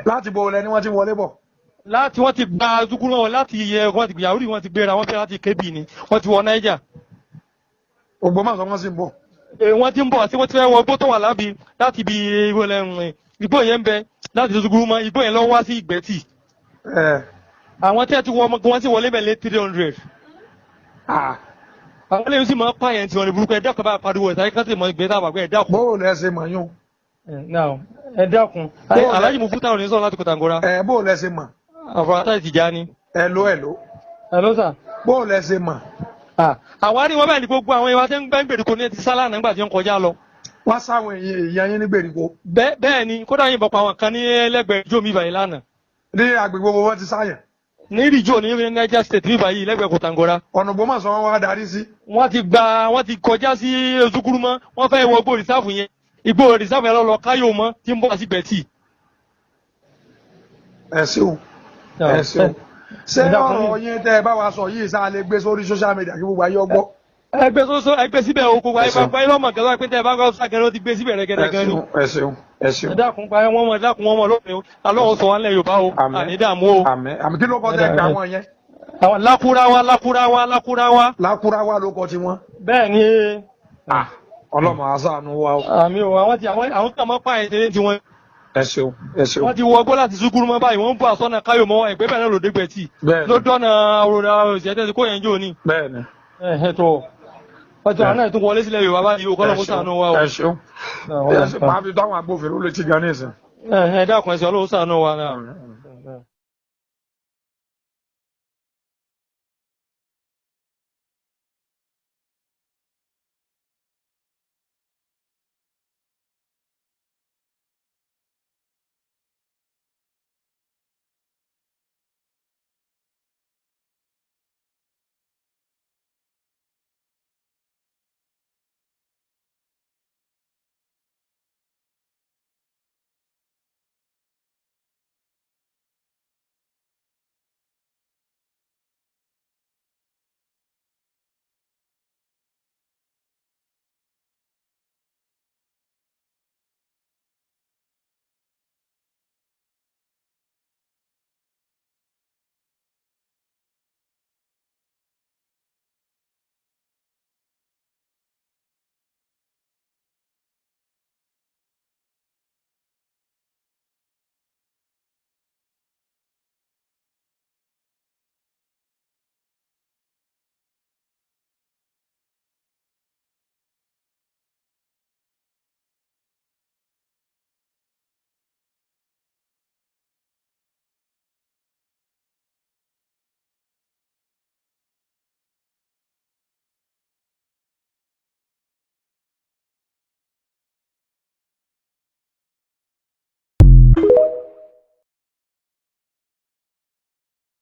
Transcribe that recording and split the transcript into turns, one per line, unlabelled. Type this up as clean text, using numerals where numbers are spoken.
láti bo olè ni wọ́n ti wọlé bọ̀.
láti wọ́n ti gba zukuru wọn láti wọ́n ti gbìyàwó wọ́n ti gbéra wọ́n fẹ́ láti kébì ni wọ́n ti wọ Niger.
Ògbómọ̀ṣọ́ wọ́n sì ń bọ̀.
Wọ́n ti ń bọ̀ sí wọ́n ti fẹ́ wọ igbó tó wà láti ibi igbó yẹn ń bẹ láti zukuru mọ́ igbó yẹn lọ wá sí Ìgbẹ́tì. Àwọn tí a ti wọ ọmọ wọn sì wọlé bẹ̀lẹ́ 300. Àwọn eléyìí sì máa pààyàn tí wọ́n ní burúkú ẹ̀dá kan bá pariwo ẹ̀ta kí mọ̀ ìgbẹ́ táwọn àgbẹ̀ ẹ̀dá kun.
Bó o lẹ́sẹ̀ mọ̀ yún.
Ẹ̀dá kun. Aláàjì mú fúta òní sọ̀rọ̀ láti Kòtàngórá.
Bó o lẹ́sẹ̀ mọ̀.
Àfọ̀rátà Tìjání.
Hello sà. Bó o lẹ́sẹ̀ mọ̀.
Àwárí wọn bẹ́ẹ̀ ni gbogbo àwọn ìwà tẹ́ ń gbẹ́ gbèríko ní ti sálà nígbà tí wọ́n kọjá lọ.
Wọ́n sáwọn èèyàn yín ní gbèríko.
Bẹ́ẹ̀ ni kódà yìnbọn pa àwọn kan ní ẹlẹ́gbẹ̀ẹ́ ìjọ mi báyìí lánàá.
Ní agbègbè wo wọ́n ti sáyàn.
Ní ìrìjọ ní Niger State mi báyìí lẹ́gbẹ̀ẹ́ Kòtàngórá.
Ọ̀nà Ògbómọ̀ṣọ́ wọn wá darí sí.
Wọ́n ti kọjá sí Zukuru mọ́ wọ́n fẹ́ wọ igbó rìsáàfù yẹn igbó rìsáàfù yẹn lọ káyọ̀ mọ́ tí ń bọ̀ sí Ìgbẹ́tì.
Ẹ ṣeun. Ṣé ọ̀rọ̀ yín tẹ́ ẹ bá wa sọ yìí sáà lè gbé sórí social media kí gbogbo ayé ọgbọ́.
Ẹgbẹ́ síbẹ̀ o gbogbo ayé bá lọ́mọ gẹ́gẹ́ pé tẹ́ ẹ bá gbọ́ sàgẹ́rẹ́ ó ti gbé síbẹ̀ rẹ́gẹ́dẹ́ gan ni.
Ẹ ṣeun.
Ẹ dákun pa wọ́n mọ̀ lópin o alọ́wọ́ sọ wọn lẹ́ Yorùbá o àní dààmú o.
Àmín kí ló kọ́ tẹ́ gbà wọ́n yẹn.
Àwọn Lákúráwá.
Lákúráwá ló kọ tiwọn.
Bẹ́ẹ̀ ni.
Ọlọ́mọ aṣáánú wa o.
Àmín o àwọn kan mọ́ pààyàn tẹ́lẹ̀ tí wọ́n.
Ẹ ṣeun.
Wọ́n ti wọ ọgbó láti Zukuru mọ́ báyìí wọ́n ń bọ̀ àsọ́nà káyọ̀ mọ́ ẹgbẹ́ bẹ́ẹ̀ náà ló dé Ìgbẹ́tì. Ló dọ́nà òròdà òṣìṣẹ́ kó yẹn jò ní.
Bẹ́ẹ̀ni.
Ẹ̀hẹ́tọ̀. Ọjọ́ àná ìtún wọlé sílẹ̀ Yorùbá báyìí o kọ́lọ́ kó ṣàánú wa o.
Ẹ ṣeun. Máa fi táwọn agbófinró létí gan ní ìsìn.
Ẹ dákun ẹ̀sìn Ọlọ́run ṣàánú wa náà.